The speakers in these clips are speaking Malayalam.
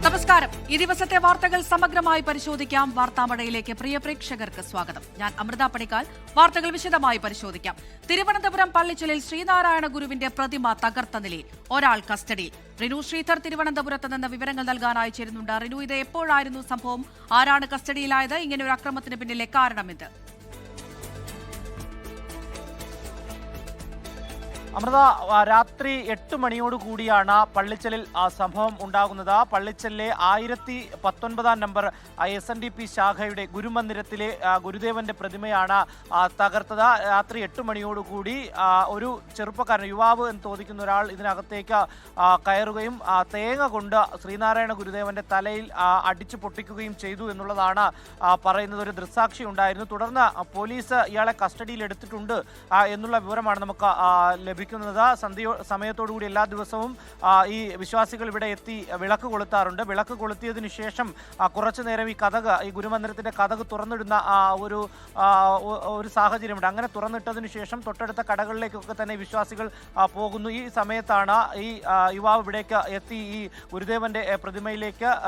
നമസ്കാരം. ഈ ദിവസത്തെ വാർത്തകൾ സമഗ്രമായി പരിശോധിക്കാം. വാർത്താമഴയിലേക്ക് പ്രിയ പ്രേക്ഷകർക്ക് സ്വാഗതം. ഞാൻ അമൃത പണിക്കാൽ. വാർത്തകൾ വിശദമായി പരിശോധിക്കാം. തിരുവനന്തപുരം പള്ളിച്ചലിൽ ശ്രീനാരായണ ഗുരുവിന്റെ പ്രതിമ തകർത്ത നിലയിൽ ഒരാൾ കസ്റ്റഡിയിൽ. റിനു ശ്രീധർ തിരുവനന്തപുരത്ത് നിന്ന് വിവരങ്ങൾ നൽകാനായി ചേരുന്നുണ്ട്. റിനു, ഇത് എപ്പോഴായിരുന്നു സംഭവം? ആരാണ് കസ്റ്റഡിയിലായത്? ഇങ്ങനെ ഒരു അക്രമത്തിന് പിന്നിലെ കാരണമെന്ത്? അമൃത, രാത്രി 8 മണിയോടുകൂടിയാണ് പള്ളിച്ചലിൽ സംഭവം ഉണ്ടാകുന്നത്. പള്ളിച്ചലിലെ 1019 നമ്പർ SNDP ശാഖയുടെ ഗുരുമന്ദിരത്തിലെ ഗുരുദേവന്റെ പ്രതിമയാണ് തകർത്തത്. രാത്രി 8 മണിയോടുകൂടി ഒരു ചെറുപ്പക്കാരൻ, യുവാവ് എന്ന് തോന്നിക്കുന്ന ഒരാൾ ഇതിനകത്തേക്ക് കയറുകയും തേങ്ങ കൊണ്ട് ശ്രീനാരായണ ഗുരുദേവന്റെ തലയിൽ അടിച്ചു പൊട്ടിക്കുകയും ചെയ്തു എന്നുള്ളതാണ് പറയുന്നത്. ഒരു ദൃക്സാക്ഷി ഉണ്ടായിരുന്നു. തുടർന്ന് പോലീസ് ഇയാളെ കസ്റ്റഡിയിൽ എടുത്തിട്ടുണ്ട് എന്നുള്ള വിവരമാണ് നമുക്ക് ലഭിക്കുന്നത്. സമയത്തോടുകൂടി എല്ലാ ദിവസവും ഈ വിശ്വാസികൾ ഇവിടെ എത്തി വിളക്ക് കൊളുത്താറുണ്ട്. വിളക്ക് കൊളുത്തിയതിനു ശേഷം കുറച്ചു നേരം ഈ ഗുരുമന്ദിരത്തിന്റെ കതക് തുറന്നിടുന്ന ഒരു സാഹചര്യമുണ്ട്. അങ്ങനെ തുറന്നിട്ടതിനു ശേഷം തൊട്ടടുത്ത കടകളിലേക്കൊക്കെ തന്നെ വിശ്വാസികൾ പോകുന്നു. ഈ സമയത്താണ് ഈ യുവാവ് ഇവിടേക്ക് എത്തി ഈ ഗുരുദേവന്റെ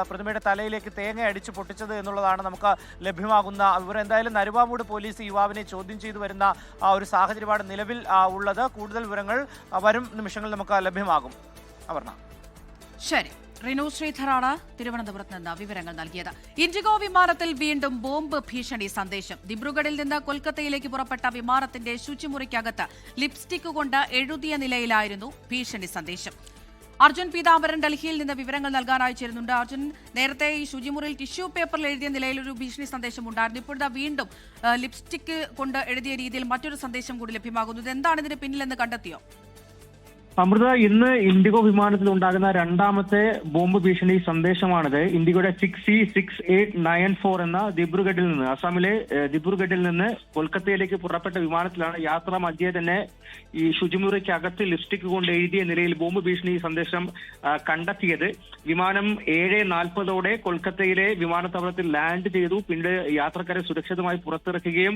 പ്രതിമയുടെ തലയിലേക്ക് തേങ്ങ അടിച്ചു പൊട്ടിച്ചത് എന്നുള്ളതാണ് നമുക്ക് ലഭ്യമാകുന്ന വിവരം. എന്തായാലും നരുവാമൂട് പോലീസ് യുവാവിനെ ചോദ്യം ചെയ്തു വരുന്ന ഒരു സാഹചര്യമാണ് നിലവിൽ ഉള്ളത്. കൂടുതൽ വിവരങ്ങൾ വരും നിമിഷങ്ങളിൽ നമുക്ക് ലഭ്യമാകും. അപർണ. ശരി, റിനു ശ്രീധറാണ് തിരുവനന്തപുരത്ത് നിന്ന് വിവരങ്ങൾ നൽകിയത്. ഇൻഡിഗോ വിമാനത്തിൽ വീണ്ടും ബോംബ് ഭീഷണി സന്ദേശം. ദിബ്രുഗഡിൽ നിന്ന് കൊൽക്കത്തയിലേക്ക് പുറപ്പെട്ട വിമാനത്തിന്റെ ശുചിമുറിക്കകത്ത് ലിപ്സ്റ്റിക് കൊണ്ട് എഴുതിയ നിലയിലായിരുന്നു ഭീഷണി സന്ദേശം. അർജുൻ പീതാംബരൻ ഡൽഹിയിൽ നിന്ന് വിവരങ്ങൾ നൽകാനായി ചേരുന്നുണ്ട്. അർജുൻ, നേരത്തെ ഈ ശുചിമുറിയിൽ ടിഷ്യൂ പേപ്പറിൽ എഴുതിയ നിലയിൽ ഒരു ഭീഷണി സന്ദേശം ഉണ്ടായിരുന്നു. ഇപ്പോഴത്തെ വീണ്ടും ലിപ്സ്റ്റിക് കൊണ്ട് എഴുതിയ രീതിയിൽ മറ്റൊരു സന്ദേശം കൂടി ലഭ്യമാകുന്നു. എന്താണ് ഇതിന് പിന്നിലെന്ന് കണ്ടെത്തിയോ? അമൃത, ഇന്ന് ഇൻഡിഗോ വിമാനത്തിൽ ഉണ്ടാകുന്ന രണ്ടാമത്തെ ബോംബ് ഭീഷണി സന്ദേശമാണിത്. ഇൻഡിഗോയുടെ 6C6894 എന്ന ദിബ്രുഗഡിൽ നിന്ന്, അസാമിലെ ദിബ്രുഗഡിൽ നിന്ന് കൊൽക്കത്തയിലേക്ക് പുറപ്പെട്ട വിമാനത്തിലാണ് യാത്രാ മധ്യേ തന്നെ ഈ ശുചിമുറിക്കകത്ത് ലിപ്സ്റ്റിക് കൊണ്ട് എഴുതിയ നിലയിൽ ബോംബ് ഭീഷണി സന്ദേശം കണ്ടെത്തിയത്. വിമാനം 7:40 കൊൽക്കത്തയിലെ വിമാനത്താവളത്തിൽ ലാൻഡ് ചെയ്തു. പിന്നീട് യാത്രക്കാരെ സുരക്ഷിതമായി പുറത്തിറക്കുകയും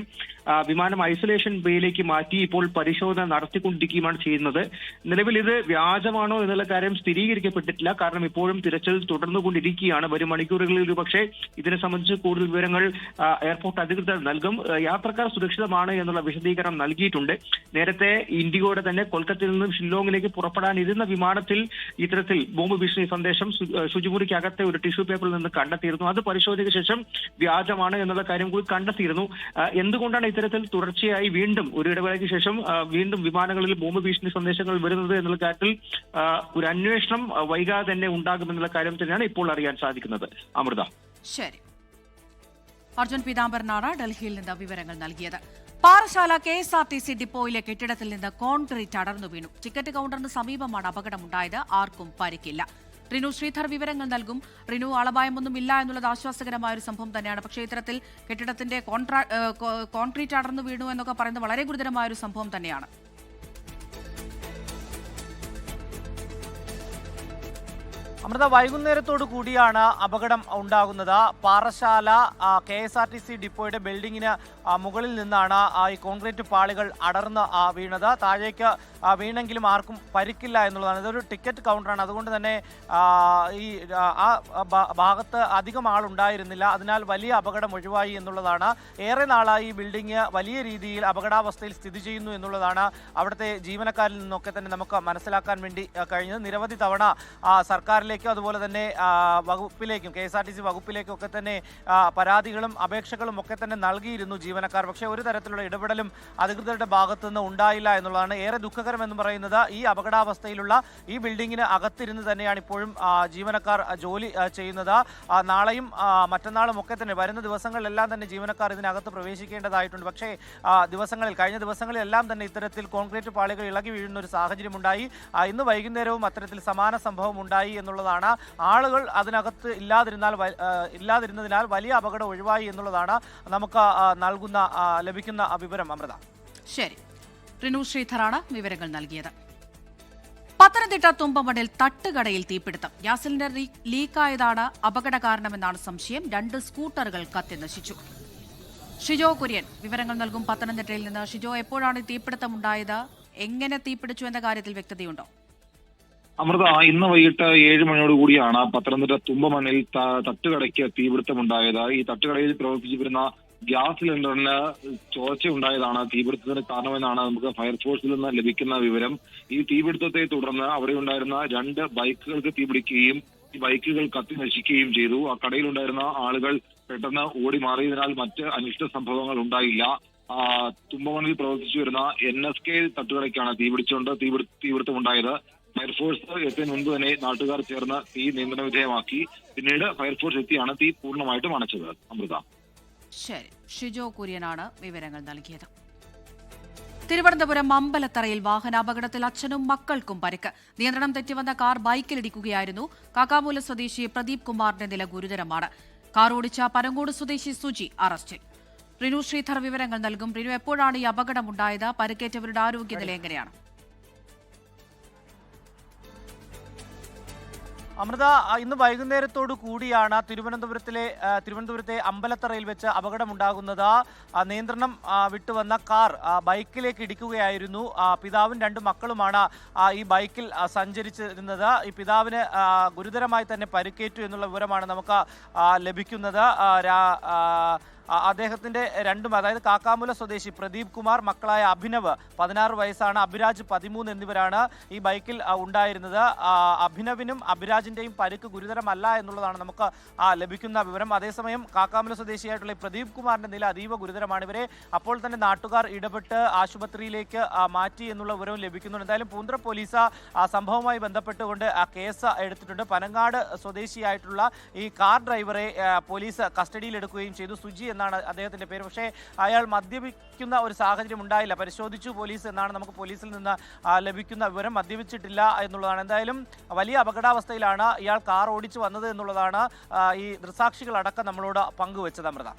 വിമാനം ഐസൊലേഷൻ ബേയിലേക്ക് മാറ്റി ഇപ്പോൾ പരിശോധന നടത്തിക്കൊണ്ടിരിക്കുകയുമാണ് ചെയ്യുന്നത്. നിലവിൽ ഇത് വ്യാജമാണോ എന്നുള്ള കാര്യം സ്ഥിരീകരിക്കപ്പെട്ടിട്ടില്ല. കാരണം ഇപ്പോഴും തിരച്ചിൽ തുടർന്നുകൊണ്ടിരിക്കുകയാണ്. വരും മണിക്കൂറുകളിൽ പക്ഷേ ഇതിനെ സംബന്ധിച്ച് കൂടുതൽ വിവരങ്ങൾ എയർപോർട്ട് അധികൃതർ നൽകും. യാത്രക്കാർ സുരക്ഷിതമാണ് എന്നുള്ള വിശദീകരണം നൽകിയിട്ടുണ്ട്. നേരത്തെ ഇൻഡിഗോയുടെ തന്നെ കൊൽക്കത്തയിൽ നിന്നും ഷില്ലോങ്ങിലേക്ക് പുറപ്പെടാനിരുന്ന വിമാനത്തിൽ ഇത്തരത്തിൽ ബോംബ് ഭീഷണി സന്ദേശം ശുചിമുറിക്കകത്തെ ഒരു ടിഷ്യൂ പേപ്പറിൽ നിന്ന് കണ്ടെത്തിയിരുന്നു. അത് പരിശോധിച്ച ശേഷം വ്യാജമാണ് എന്നുള്ള കാര്യം കൂടി കണ്ടെത്തിയിരുന്നു. എന്തുകൊണ്ടാണ് ഇത്തരത്തിൽ തുടർച്ചയായി വീണ്ടും ഒരു ഇടവേളയ്ക്ക് ശേഷം വീണ്ടും വിമാനങ്ങളിൽ ബോംബ് ഭീഷണി സന്ദേശങ്ങൾ വരുന്നത് എന്നുള്ള കാര്യത്തിൽ ഒരു അന്വേഷണം വൈകാതെ തന്നെ ഉണ്ടാകുമെന്നുള്ള കാര്യം തന്നെയാണ് ഇപ്പോൾ അറിയാൻ സാധിക്കുന്നത്. അമൃത. ശരി, അർജുൻ പീതാംബരനാണ് ഡൽഹിയിൽ നിന്ന് വിവരങ്ങൾ നൽകിയത്. പാറശാല KSRTC ഡിപ്പോയിലെ കെട്ടിടത്തിൽ നിന്ന് കോൺക്രീറ്റ് അടർന്നു വീണു. ടിക്കറ്റ് കൗണ്ടറിന് സമീപമാണ് അപകടമുണ്ടായത്. ആർക്കും പരിക്കില്ല. റിനു ശ്രീധർ വിവരങ്ങൾ നൽകും. റിനു, ആളപായമൊന്നും ഇല്ല എന്നുള്ളത് ആശ്വാസകരമായ ഒരു സംഭവം തന്നെയാണ്. പക്ഷേ ഇത്തരത്തിൽ കെട്ടിടത്തിന്റെ കോൺക്രീറ്റ് അടർന്നു വീണു എന്നൊക്കെ പറയുന്നത് വളരെ ഗുരുതരമായ ഒരു സംഭവം തന്നെയാണ്. അമൃത, വൈകുന്നേരത്തോടു കൂടിയാണ് അപകടം ഉണ്ടാകുന്നത്. പാറശാല KSRTC ഡിപ്പോയുടെ ബിൽഡിങ്ങിന് മുകളിൽ നിന്നാണ് ഈ കോൺക്രീറ്റ് പാളികൾ അടർന്ന് വീണത്. താഴേക്ക് വീണെങ്കിലും ആർക്കും പരിക്കില്ല എന്നുള്ളതാണ്. ഇതൊരു ടിക്കറ്റ് കൗണ്ടറാണ്. അതുകൊണ്ട് തന്നെ ഈ ഭാഗത്ത് അധികം ആളുണ്ടായിരുന്നില്ല. അതിനാൽ വലിയ അപകടം ഒഴിവായി എന്നുള്ളതാണ്. ഏറെ നാളായി ഈ ബിൽഡിംഗ് വലിയ രീതിയിൽ അപകടാവസ്ഥയിൽ സ്ഥിതി ചെയ്യുന്നു എന്നുള്ളതാണ് അവിടുത്തെ ജീവനക്കാരിൽ നിന്നൊക്കെ തന്നെ നമുക്ക് മനസ്സിലാക്കാൻ വേണ്ടി കഴിഞ്ഞത്. നിരവധി തവണ സർക്കാരിലെ അതുപോലെ തന്നെ വകുപ്പിലേക്കും KSRTC വകുപ്പിലേക്കും ഒക്കെ തന്നെ പരാതികളും അപേക്ഷകളും ഒക്കെ തന്നെ നൽകിയിരുന്നു ജീവനക്കാർ. പക്ഷേ ഒരു തരത്തിലുള്ള ഇടപെടലും അധികൃതരുടെ ഭാഗത്തു നിന്ന് ഉണ്ടായില്ല എന്നുള്ളതാണ് ഏറെ ദുഃഖകരം എന്ന് പറയുന്നത്. ഈ അപകടാവസ്ഥയിലുള്ള ഈ ബിൽഡിങ്ങിന് അകത്തിരുന്ന് തന്നെയാണ് ഇപ്പോഴും ജീവനക്കാർ ജോലി ചെയ്യുന്നത്. നാളെയും മറ്റന്നാളും ഒക്കെ തന്നെ വരുന്ന ദിവസങ്ങളിലെല്ലാം തന്നെ ജീവനക്കാർ ഇതിനകത്ത് പ്രവേശിക്കേണ്ടതായിട്ടുണ്ട്. പക്ഷേ കഴിഞ്ഞ ദിവസങ്ങളിലെല്ലാം തന്നെ ഇത്തരത്തിൽ കോൺക്രീറ്റ് പാളികൾ ഇളകി വീഴുന്ന ഒരു സാഹചര്യമുണ്ടായി. ഇന്ന് വൈകുന്നേരവും അത്തരത്തിൽ സമാന സംഭവം ഉണ്ടായി എന്നുള്ളതാണ്. ആളുകൾ അതിനകത്ത് ഇല്ലാതിരുന്നതിനാൽ വലിയ അപകടം ഒഴിവായി എന്നുള്ളതാണ് നമുക്ക് ലഭിക്കുന്ന വിവരം. അമൃത. ശരി, റിനു ശ്രീധറാണ് വിവരങ്ങൾ നൽകിയത്. പത്തനംതിട്ട തുമ്പമണ്ണിൽ തട്ടുകടയിൽ തീപിടുത്തം. ഗ്യാസ് സിലിണ്ടർ ലീക്കായതാണ് അപകട കാരണമെന്നാണ് സംശയം. 2 സ്കൂട്ടറുകൾ കത്തിനശിച്ചു. ഷിജോ കുര്യൻ വിവരങ്ങൾ നൽകും പത്തനംതിട്ടയിൽ നിന്ന്. ഷിജോ, എപ്പോഴാണ് തീപിടുത്തം ഉണ്ടായത്? എങ്ങനെ തീപിടിച്ചു എന്ന കാര്യത്തിൽ വ്യക്തതയുണ്ടോ? അമൃത, ഇന്ന് വൈകിട്ട് 7 മണിയോടുകൂടിയാണ് പത്തനംതിട്ട തുമ്പമണ്ണിൽ തട്ടുകടയ്ക്ക് തീപിടുത്തമുണ്ടായത്. ഈ തട്ടുകടയിൽ പ്രവർത്തിച്ചിരുന്ന ഗ്യാസ് സിലിണ്ടറിന് ചോർച്ചയുണ്ടായതാണ് തീപിടുത്തത്തിന് കാരണമെന്നാണ് നമുക്ക് ഫയർഫോഴ്സിൽ നിന്ന് ലഭിക്കുന്ന വിവരം. ഈ തീപിടുത്തത്തെ തുടർന്ന് അവിടെ ഉണ്ടായിരുന്ന 2 ബൈക്കുകൾക്ക് തീപിടിക്കുകയും ഈ ബൈക്കുകൾ കത്തി നശിക്കുകയും ചെയ്തു. ആ കടയിലുണ്ടായിരുന്ന ആളുകൾ പെട്ടെന്ന് ഓടി മാറിയതിനാൽ മറ്റ് അനിഷ്ട സംഭവങ്ങൾ ഉണ്ടായില്ല. തുമ്പമണ്ണിൽ പ്രവർത്തിച്ചു വരുന്ന NSK തട്ടുകടയ്ക്കാണ് തീപിടുത്തമുണ്ടായത്. ഫയർഫോഴ്സ് എത്തുന്നതിന് മുൻപ് തന്നെ നാട്ടുകാർ ചേർന്ന് തീ നിയന്ത്രണ വിധേയമാക്കി. പിന്നീട് ഫയർഫോഴ്സ് എത്തിയാണ് തീ പൂർണ്ണമായിട്ടും അണച്ചത്. അമൃത. ശരി, ഷിജോ കുര്യനാണ് വിവരങ്ങൾ നൽകിയത്. തിരുവനന്തപുരം അമ്പലത്തറയിൽ വാഹനാപകടത്തിൽ അച്ഛനും മക്കൾക്കും പരിക്ക്. നിയന്ത്രണം തെറ്റിവന്ന കാർ ബൈക്കിലിടിക്കുകയായിരുന്നു. കാക്കാമൂല സ്വദേശി പ്രദീപ് കുമാറിന്റെ നില ഗുരുതരമാണ്. കാർ ഓടിച്ച പരങ്കോട് സ്വദേശി സുജി അറസ്റ്റിൽ. റിനു ശ്രീധർ വിവരങ്ങൾ നൽകും. റിനു, എപ്പോഴാണ് ഈ അപകടമുണ്ടായത്? പരിക്കേറ്റവരുടെ ആരോഗ്യനില എങ്ങനെയാണ്? അമൃത, ഇന്ന് വൈകുന്നേരത്തോടു കൂടിയാണ് തിരുവനന്തപുരത്തെ അമ്പലത്തറയിൽ വെച്ച് അപകടമുണ്ടാകുന്നത്. നിയന്ത്രണം വിട്ടുവന്ന കാർ ബൈക്കിലേക്ക് ഇടിക്കുകയായിരുന്നു. പിതാവും 2 മക്കളുമാണ് ഈ ബൈക്കിൽ സഞ്ചരിച്ചിരുന്നത്. ഈ പിതാവിന് ഗുരുതരമായി തന്നെ പരിക്കേറ്റു എന്നുള്ള വിവരമാണ് നമുക്ക് ലഭിക്കുന്നത്. അദ്ദേഹത്തിന്റെ 2 അതായത് കാക്കാമൂല സ്വദേശി പ്രദീപ് കുമാർ, മക്കളായ അഭിനവ് 16 വയസ്സാണ്, അഭിരാജ് 13 എന്നിവരാണ് ഈ ബൈക്കിൽ ഉണ്ടായിരുന്നത്. അഭിനവിനും അഭിരാജിന്റെയും പരിക്ക് ഗുരുതരമല്ല എന്നുള്ളതാണ് നമുക്ക് ലഭിക്കുന്ന വിവരം. അതേസമയം കാക്കാമൂല സ്വദേശിയായിട്ടുള്ള പ്രദീപ് കുമാറിന്റെ നില അതീവ ഗുരുതരമാണ്. ഇവരെ അപ്പോൾ തന്നെ നാട്ടുകാർ ഇടപെട്ട് ആശുപത്രിയിലേക്ക് മാറ്റി എന്നുള്ള വിവരവും ലഭിക്കുന്നുണ്ട്. എന്തായാലും പൂന്തുറ പോലീസ് സംഭവവുമായി ബന്ധപ്പെട്ടുകൊണ്ട് കേസ് എടുത്തിട്ടുണ്ട്. പനങ്ങാട് സ്വദേശിയായിട്ടുള്ള ഈ കാർ ഡ്രൈവറെ പോലീസ് കസ്റ്റഡിയിലെടുക്കുകയും ചെയ്തു. സുജി എന്നാണ് അദ്ദേഹത്തിന്റെ പേര്. പക്ഷേ അയാൾ മദ്യപിക്കുന്ന ഒരു സാഹചര്യം ഉണ്ടായില്ല. പരിശോധിച്ചു പോലീസ് എന്നാണ് നമുക്ക് പോലീസിൽ നിന്ന് ലഭിക്കുന്ന വിവരം. മദ്യപിച്ചിട്ടില്ല എന്നുള്ളതാണ്. എന്തായാലും വലിയ അപകടാവസ്ഥയിലാണ് ഇയാൾ കാർ ഓടിച്ചു വന്നത് എന്നുള്ളതാണ് ഈ ദൃക്സാക്ഷികളടക്കം നമ്മളോട് പങ്കുവെച്ചത്. അമൃത.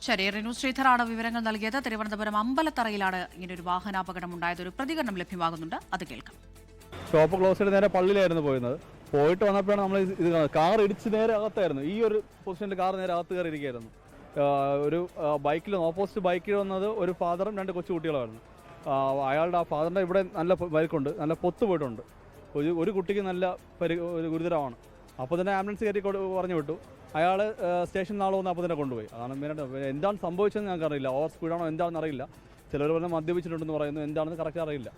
ശരി, റിനു ശ്രീധറാണ് വിവരങ്ങൾ നൽകിയത്. തിരുവനന്തപുരം അമ്പലത്തറയിലാണ് ഇങ്ങനൊരു വാഹനാപകടം ഉണ്ടായത്. ഒരു പ്രതികരണം ലഭ്യമാകുന്നുണ്ട്, അത് കേൾക്കാം. ഷോപ്പ് ക്ലോസ് ചെയ്ത് നേരെ പള്ളിയിലായിരുന്നു പോയിട്ട് വന്നപ്പോഴാണ് നമ്മൾ ഇത് കാർ ഇടിച്ച് നേരെ അകത്തായിരുന്നു. ഈ ഒരു പൊസിഷനിൽ കാർ നേരെ അകത്ത് കയറി ഇരിക്കുകയായിരുന്നു. ഒരു ബൈക്കിൽ ഓപ്പോസിറ്റ് ബൈക്കിൽ വന്നത് ഒരു ഫാദറും 2 കൊച്ചു കുട്ടികളുമായിരുന്നു. അയാളുടെ ഫാദറിൻ്റെ ഇവിടെ നല്ല പരിക്കുണ്ട്, നല്ല പൊത്ത് പോയിട്ടുണ്ട്. ഒരു കുട്ടിക്ക് നല്ല ഗുരുതരമാണ്. അപ്പോൾ തന്നെ ആംബുലൻസ് കയറ്റി പറഞ്ഞു വിട്ടു. അയാൾ സ്റ്റേഷൻ നാളെ വന്ന് അപ്പോൾ തന്നെ കൊണ്ടുപോയി. അതാണ് മെയിനായിട്ട്. എന്താണ് സംഭവിച്ചതെന്ന് ഞങ്ങൾക്കറിയില്ല. ഓവർ സ്പീഡാണോ എന്താണെന്ന് അറിയില്ല. ചിലർ പറഞ്ഞാൽ മദ്യപിച്ചിട്ടുണ്ടെന്ന് പറയുന്നു. എന്താണെന്ന് കറക്റ്റ് അറിയില്ല.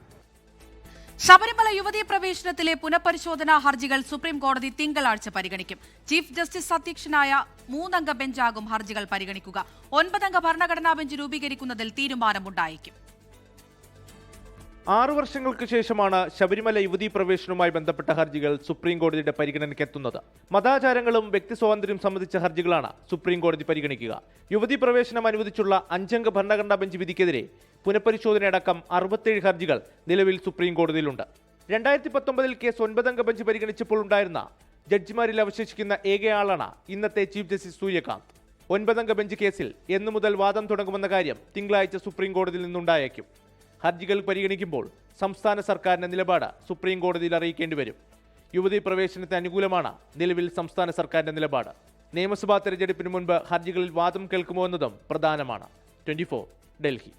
ശബരിമല യുവതീ പ്രവേശനത്തിലെ പുനഃപരിശോധനാ ഹർജികൾ സുപ്രീം കോടതി തിങ്കളാഴ്ച പരിഗണിക്കും. ചീഫ് ജസ്റ്റിസ് അധ്യക്ഷനായ 3-അംഗ ബെഞ്ചാകും ഹർജികൾ പരിഗണിക്കുക. 9-അംഗ ഭരണഘടനാ ബെഞ്ച് രൂപീകരിക്കുന്നതിൽ തീരുമാനമുണ്ടായേക്കും. 6 വർഷങ്ങൾക്ക് ശേഷമാണ് ശബരിമല യുവതീ പ്രവേശനവുമായി ബന്ധപ്പെട്ട ഹർജികൾ സുപ്രീം കോടതിയുടെ പരിഗണനയ്ക്കെത്തുന്നത്. മതാചാരങ്ങളും വ്യക്തി സ്വാതന്ത്ര്യം സംബന്ധിച്ച ഹർജികളാണ് സുപ്രീം കോടതി പരിഗണിക്കുക. യുവതീ പ്രവേശനം അനുവദിച്ചുള്ള 5-അംഗ ഭരണഘടനാ ബെഞ്ച് വിധിക്കെതിരെ പുനഃപരിശോധനയടക്കം 67 ഹർജികൾ നിലവിൽ സുപ്രീം കോടതിയിലുണ്ട്. 2019 കേസ് 9-അംഗ ബെഞ്ച് പരിഗണിച്ചപ്പോൾ ഉണ്ടായിരുന്ന ജഡ്ജിമാരിൽ അവശേഷിക്കുന്ന ഏകയാളാണ് ഇന്നത്തെ ചീഫ് ജസ്റ്റിസ് സൂര്യകാന്ത്. 9-അംഗ ബെഞ്ച് കേസിൽ എന്നു മുതൽ വാദം തുടങ്ങുമെന്ന കാര്യം തിങ്കളാഴ്ച സുപ്രീം കോടതിയിൽ നിന്നുണ്ടായേക്കും. ഹർജികൾ പരിഗണിക്കുമ്പോൾ സംസ്ഥാന സർക്കാരിന്റെ നിലപാട് സുപ്രീം കോടതിയിൽ അറിയിക്കേണ്ടി വരും. യുവതീ പ്രവേശനത്തിന് അനുകൂലമാണ് നിലവിൽ സംസ്ഥാന സർക്കാരിന്റെ നിലപാട്. നിയമസഭാ തെരഞ്ഞെടുപ്പിന് മുൻപ് ഹർജികളിൽ വാദം കേൾക്കുമോ എന്നതും പ്രധാനമാണ്. 24 ഡൽഹി.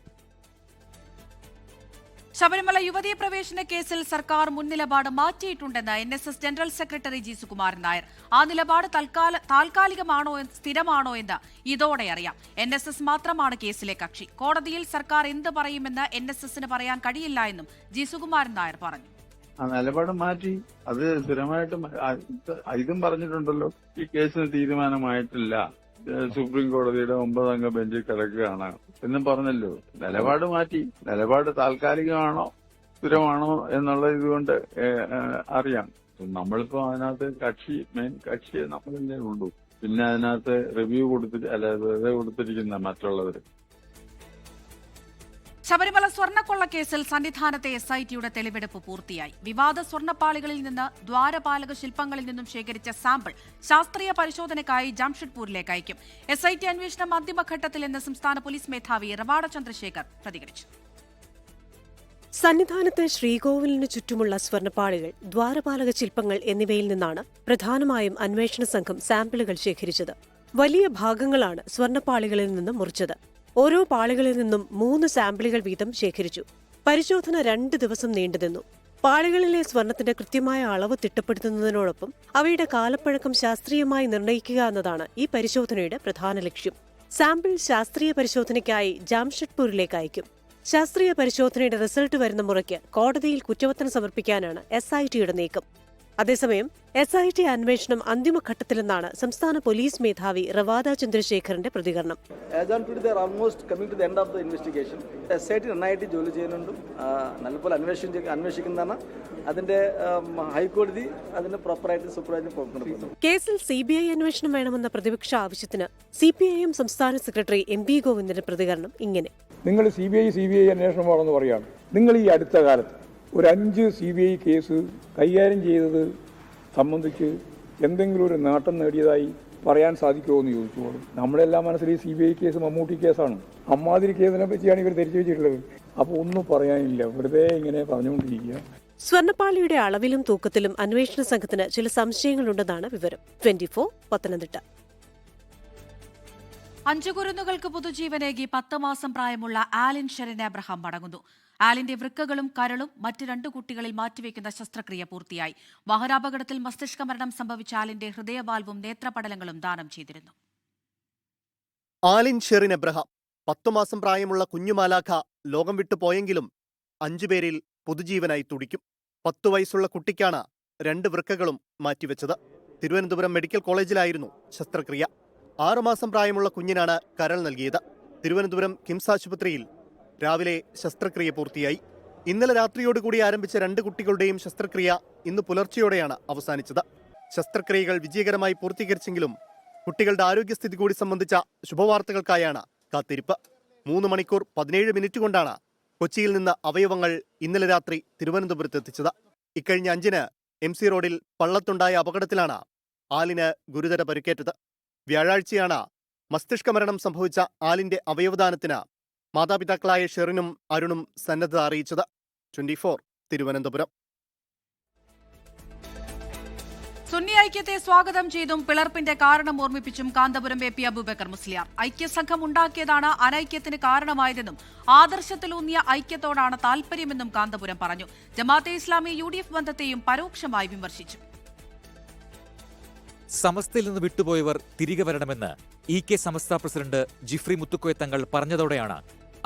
ശബരിമല യുവതീ പ്രവേശന കേസിൽ സർക്കാർ മുൻ നിലപാട് മാറ്റിയിട്ടുണ്ടെന്ന് NSS general secretary G Sukumaran Nair. ആ നിലപാട് താൽക്കാലികമാണോ സ്ഥിരമാണോ എന്ന് ഇതോടെ അറിയാം. NSS മാത്രമാണ് കേസിലെ കക്ഷി. കോടതിയിൽ സർക്കാർ എന്ത് പറയുമെന്ന് NSSന് പറയാൻ കഴിയില്ല എന്നും ജി സുകുമാരൻ നായർ പറഞ്ഞു. നിലപാട് മാറ്റി, അത് സ്ഥിരമായിട്ടും ഇതും പറഞ്ഞിട്ടുണ്ടല്ലോ. ഈ കേസിന് തീരുമാനമായിട്ടില്ല, സുപ്രീം കോടതിയുടെ 9-അംഗ ബെഞ്ചിൽ കിടക്കുകയാണ് എന്നും പറഞ്ഞല്ലോ. നിലപാട് മാറ്റി. നിലപാട് താൽക്കാലികമാണോ സ്ഥിരമാണോ എന്നുള്ള ഇതുകൊണ്ട് അറിയാം. നമ്മളിപ്പോ അതിനകത്ത് മെയിൻ കക്ഷി നമ്മളല്ലേ ഉള്ളൂ. പിന്നെ അതിനകത്ത് റിവ്യൂ കൊടുത്തിരിക്കുന്ന മറ്റുള്ളവര്. ശബരിമല സ്വർണ്ണക്കൊള്ള കേസിൽ സന്നിധാനത്തെ SITയുടെ തെളിവെടുപ്പ് പൂർത്തിയായി. വിവാദ സ്വർണ്ണപ്പാളികളിൽ നിന്ന് ദ്വാരപാലക ശില്പങ്ങളിൽ നിന്നും ശേഖരിച്ച സാമ്പിൾ ശാസ്ത്രീയ പരിശോധനയ്ക്കായി ജംഷഡ്പൂരിലേക്ക് അയക്കും. SIT അന്വേഷണം അന്തിമഘട്ടത്തിലെന്ന് സംസ്ഥാന പോലീസ് മേധാവി റവാഡ ചന്ദ്രശേഖർ പ്രതികരിച്ചു. സന്നിധാനത്ത് ശ്രീകോവിലിനു ചുറ്റുമുള്ള സ്വർണ്ണപ്പാളികൾ, ദ്വാരപാലക ശില്പങ്ങൾ എന്നിവയിൽ നിന്നാണ് പ്രധാനമായും അന്വേഷണ സംഘം സാമ്പിളുകൾ ശേഖരിച്ചത്. വലിയ ഭാഗങ്ങളാണ് സ്വർണ്ണപ്പാളികളിൽ നിന്ന് മുറിച്ചത്. ഓരോ പാളികളിൽ നിന്നും 3 സാമ്പിളുകൾ വീതം ശേഖരിച്ചു. പരിശോധന 2 ദിവസം നീണ്ടുനിന്നു. പാളികളിലെ സ്വർണത്തിന്റെ കൃത്യമായ അളവ് തിട്ടപ്പെടുത്തുന്നതിനോടൊപ്പം അവയുടെ കാലപ്പഴക്കം ശാസ്ത്രീയമായി നിർണ്ണയിക്കുക എന്നതാണ് ഈ പരിശോധനയുടെ പ്രധാന ലക്ഷ്യം. സാമ്പിൾ ശാസ്ത്രീയ പരിശോധനയ്ക്കായി ജാംഷഡ്പൂരിലേക്ക് അയക്കും. ശാസ്ത്രീയ പരിശോധനയുടെ റിസൾട്ട് വരുന്ന മുറയ്ക്ക് കോടതിയിൽ കുറ്റപത്രം സമർപ്പിക്കാനാണ് SITയുടെ നീക്കം. അതേസമയം SIT അന്വേഷണം അന്തിമഘട്ടത്തിലെന്നാണ് സംസ്ഥാന പോലീസ് മേധാവി റവാദ ചന്ദ്രശേഖറിന്റെ പ്രതികരണം. നന്നായിട്ട് ജോലി ചെയ്യുന്നുണ്ട്, നല്ലപോലെ അന്വേഷിക്കുന്നതാണ്. അതിന്റെ ഹൈക്കോടതി അതിന് പ്രോപ്പറായിട്ട് സൂപ്പർവൈസിംഗ് പോകുന്നു. കേസിൽ CBI അന്വേഷണം വേണമെന്ന പ്രതിപക്ഷ ആവശ്യത്തിന് CPIM സംസ്ഥാന സെക്രട്ടറി MB ഗോവിന്ദന്റെ പ്രതികരണം ഇങ്ങനെ: നിങ്ങൾ CBI അന്വേഷണമാണെന്ന് പറയാണ്. നിങ്ങൾ ഈ അടുത്ത കാലത്ത് ഒരു 5 CBI കേസ് കൈകാര്യം ചെയ്തത് സംബന്ധിച്ച് എന്തെങ്കിലും ഒരു നേട്ടം നേടിയതായി പറയാൻ സാധിക്കുമോ എന്ന് ചോദിച്ചോളൂ. നമ്മളെല്ലാം മനസ്സിൽ ഈ CBI കേസ് മമ്മൂട്ടി കേസാണ്. അമ്മാതിരി കേസിനെ പറ്റിയാണ് ഇവർ ധരിച്ചു വെച്ചിട്ടുള്ളത്. അപ്പോൾ ഒന്നും പറയാനില്ല, വെറുതെ ഇങ്ങനെ പറഞ്ഞുകൊണ്ടിരിക്കുക. സ്വർണ്ണപ്പാളിയുടെ അളവിലും തൂക്കത്തിലും അന്വേഷണ സംഘത്തിന് ചില സംശയങ്ങളുണ്ടെന്നാണ് വിവരം. 24 പത്തനംതിട്ട. 5 കുരുന്നുകൾക്ക് പുതുജീവനേകി 10 മാസം പ്രായമുള്ള ആലിൻ ഷെറിൻ എബ്രഹാം മടങ്ങുന്നു. ആലിന്റെ വൃക്കകളും കരളും മറ്റ് 2 കുട്ടികളിൽ മാറ്റിവെക്കുന്ന ശസ്ത്രക്രിയ പൂർത്തിയായി. വാഹനാപകടത്തിൽ മസ്തിഷ്ക മരണം സംഭവിച്ച ആലിന്റെ ഹൃദയവാൽവും നേത്രപടലങ്ങളും ദാനം ചെയ്തിരുന്നു. ആലിൻ ഷെറിൻ എബ്രഹാം 10 മാസം പ്രായമുള്ള കുഞ്ഞുമാലാഖ ലോകം വിട്ടുപോയെങ്കിലും 5 പേരിൽ പുതുജീവനായി തുടിക്കും. 10 വയസ്സുള്ള കുട്ടിക്കാണ് 2 വൃക്കകളും മാറ്റിവെച്ചത്. തിരുവനന്തപുരം മെഡിക്കൽ കോളേജിലായിരുന്നു ശസ്ത്രക്രിയ. 6 മാസം പ്രായമുള്ള കുഞ്ഞിനാണ് കരൾ നൽകിയത്. തിരുവനന്തപുരം കിംസ് ആശുപത്രിയിൽ രാവിലെ ശസ്ത്രക്രിയ പൂർത്തിയായി. ഇന്നലെ രാത്രിയോടുകൂടി ആരംഭിച്ച 2 കുട്ടികളുടെയും ശസ്ത്രക്രിയ ഇന്ന് പുലർച്ചെയോടെയാണ് അവസാനിച്ചത്. ശസ്ത്രക്രിയകൾ വിജയകരമായി പൂർത്തീകരിച്ചെങ്കിലും കുട്ടികളുടെ ആരോഗ്യസ്ഥിതി കൂടി സംബന്ധിച്ച ശുഭവാർത്തകൾക്കായാണ് കാത്തിരിപ്പ്. 3 മണിക്കൂർ 17 മിനിറ്റ് കൊണ്ടാണ് കൊച്ചിയിൽ നിന്ന് അവയവങ്ങൾ ഇന്നലെ രാത്രി തിരുവനന്തപുരത്ത് എത്തിച്ചത്. ഇക്കഴിഞ്ഞ 5-ന് MC റോഡിൽ പള്ളത്തുണ്ടായ അപകടത്തിലാണ് ആലിന് ഗുരുതര പരിക്കേറ്റത്. വ്യാഴാഴ്ചയാണ് മസ്തിഷ്ക മരണം സംഭവിച്ച ആലിന്റെ അവയവദാനത്തിന് മാതാപിതാക്കളായ ഷെറിനും അരുണും സന്നദ്ധത അറിയിച്ചത്. 24 തിരുവനന്തപുരം. സുന്നി ഐക്യത്തെ സ്വാഗതം ചെയ്തും പിളർപ്പിന്റെ കാരണം ഓർമ്മിപ്പിച്ചും കാന്തപുരം AP അബൂബക്കർ മുസ്ലിയാർ ഐക്യസംഘം ഉണ്ടാക്കിയതാണ് അനൈക്യത്തിന് കാരണമായതെന്നും ആദർശത്തിലൂന്നിയ ഐക്യത്തോടാണ് താൽപര്യമെന്നും കാന്തപുരം പറഞ്ഞു. ജമാഅത്തെ ഇസ്ലാമി UDF ബന്ധത്തെയും പരോക്ഷമായി വിമർശിച്ചു. സമസ്തയിൽ നിന്ന് വിട്ടുപോയവർ തിരികെ വരണമെന്ന് EK സമസ്ത പ്രസിഡന്റ് ജിഫ്രി മുത്തുക്കോയ തങ്ങൾ പറഞ്ഞതോടെയാണ്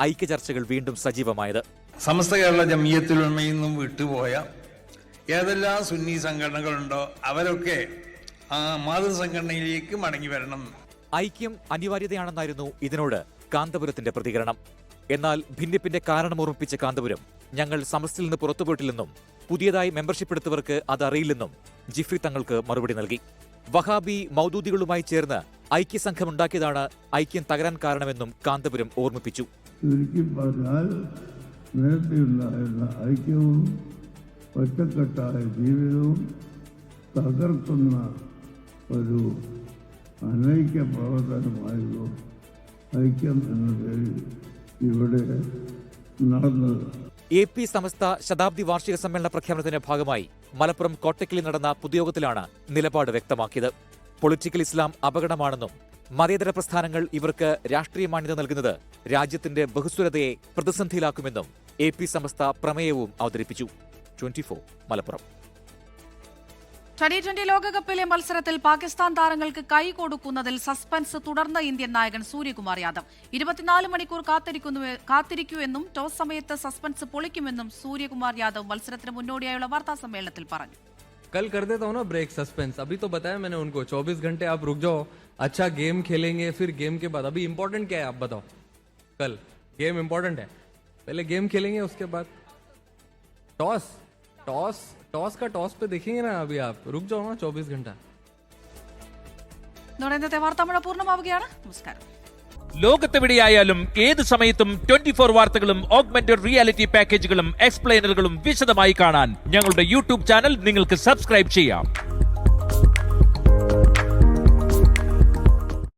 ഐക്യ ചർച്ചകൾ വീണ്ടും സജീവമായത്. സമസ്ത കേരള ജമിയത്തുൽ ഉലമയിൽ നിന്നും വിട്ടുപോയ ഏതെല്ലാം സുന്നി സംഘടനകളുണ്ടോ അവരൊക്കെ മാതൃസംഘടനയിലേക്ക് മടങ്ങി വരണം. ഐക്യം അനിവാര്യതയാണെന്നായിരുന്നു ഇതിനോട് കാന്തപുരത്തിന്റെ പ്രതികരണം. എന്നാൽ ഭിന്നിപ്പിന്റെ കാരണം ഓർമ്മിപ്പിച്ച കാന്തപുരം ഞങ്ങൾ സമസ്തയിൽ നിന്ന് പുറത്തുപോയിട്ടില്ലെന്നും പുതിയതായി മെമ്പർഷിപ്പ് എടുത്തവർക്ക് അതറിയില്ലെന്നും ജിഫ്രി തങ്ങൾക്ക് മറുപടി നൽകി. വഹാബി മൗദൂദികളുമായി ചേർന്ന് ഐക്യസംഘമുണ്ടാക്കിയതാണ് ഐക്യം തകരാൻ കാരണമെന്നും കാന്തപുരം ഓർമ്മിപ്പിച്ചു. ഐക്യവും ഒറ്റക്കെട്ടായ ജീവിതവും തകർക്കുന്ന ഒരു അനൈക്യ പ്രവർത്തനമായിരുന്നു ഐക്യം എന്ന പേരിൽ ഇവിടെ നടന്നത്. AP സമസ്ത ശതാബ്ദി വാർഷിക സമ്മേളന പ്രഖ്യാപനത്തിന്റെ ഭാഗമായി മലപ്പുറം കോട്ടക്കലിൽ നടന്ന പൊതുയോഗത്തിലാണ് നിലപാട് വ്യക്തമാക്കിയത്. പൊളിറ്റിക്കൽ ഇസ്ലാം അപകടമാണെന്നും മതേതര പ്രസ്ഥാനങ്ങൾ ഇവർക്ക് രാഷ്ട്രീയ മാന്യത നൽകുന്നത് രാജ്യത്തിന്റെ ബഹുസ്വരതയെ പ്രതിസന്ധിയിലാക്കുമെന്നും AP സമസ്ത പ്രമേയവും അവതരിപ്പിച്ചു. 24 മലപ്പുറം. 2020 ലോകകപ്പിലെ മത്സരത്തിൽ പാകിസ്ഥാൻ താരങ്ങൾക്ക് കൈ കൊടുക്കുന്നതിൽ സസ്പെൻസ് തുടർന്ന ഇന്ത്യൻ നായകൻ സൂര്യകുമാർ യാദവ് 24 മണിക്കൂർ കാത്തിരിക്കൂ എന്നും ടോസ് സമയത്ത് സസ്പെൻസ് പൊളിക്കുമെന്നും സൂര്യകുമാർ യാദവ് മത്സരത്തിന് മുന്നോടിയായുള്ള വാർത്താ സമ്മേളനത്തിൽ പറഞ്ഞു. कल कर देता हूँ ना ब्रेक सस्पेंस. अभी तो बताया मैंने उनको 24 घंटे आप रुक जाओ, अच्छा गेम खेलेंगे, फिर गेम के बाद अभी इम्पोर्टेंट क्या है आप बताओ. कल गेम इम्पोर्टेंट है, पहले गेम खेलेंगे उसके बाद टॉस टॉस टॉस का टॉस पे देखेंगे ना. अभी आप रुक जाओ ना 24 घंटा. ഇന്നത്തെ വാർത്താമഴ പൂർണ്ണമാവുകയാണ്. നമസ്കാരം. ലോകത്തെവിടെയായാലും ഏത് സമയത്തും 24 വാർത്തകളും ഓഗ്മെന്റഡ് റിയാലിറ്റി പാക്കേജുകളും എക്സ്പ്ലെയിനറുകളും വിശദമായി കാണാൻ ഞങ്ങളുടെ YouTube ചാനൽ നിങ്ങൾക്ക് സബ്സ്ക്രൈബ് ചെയ്യാം.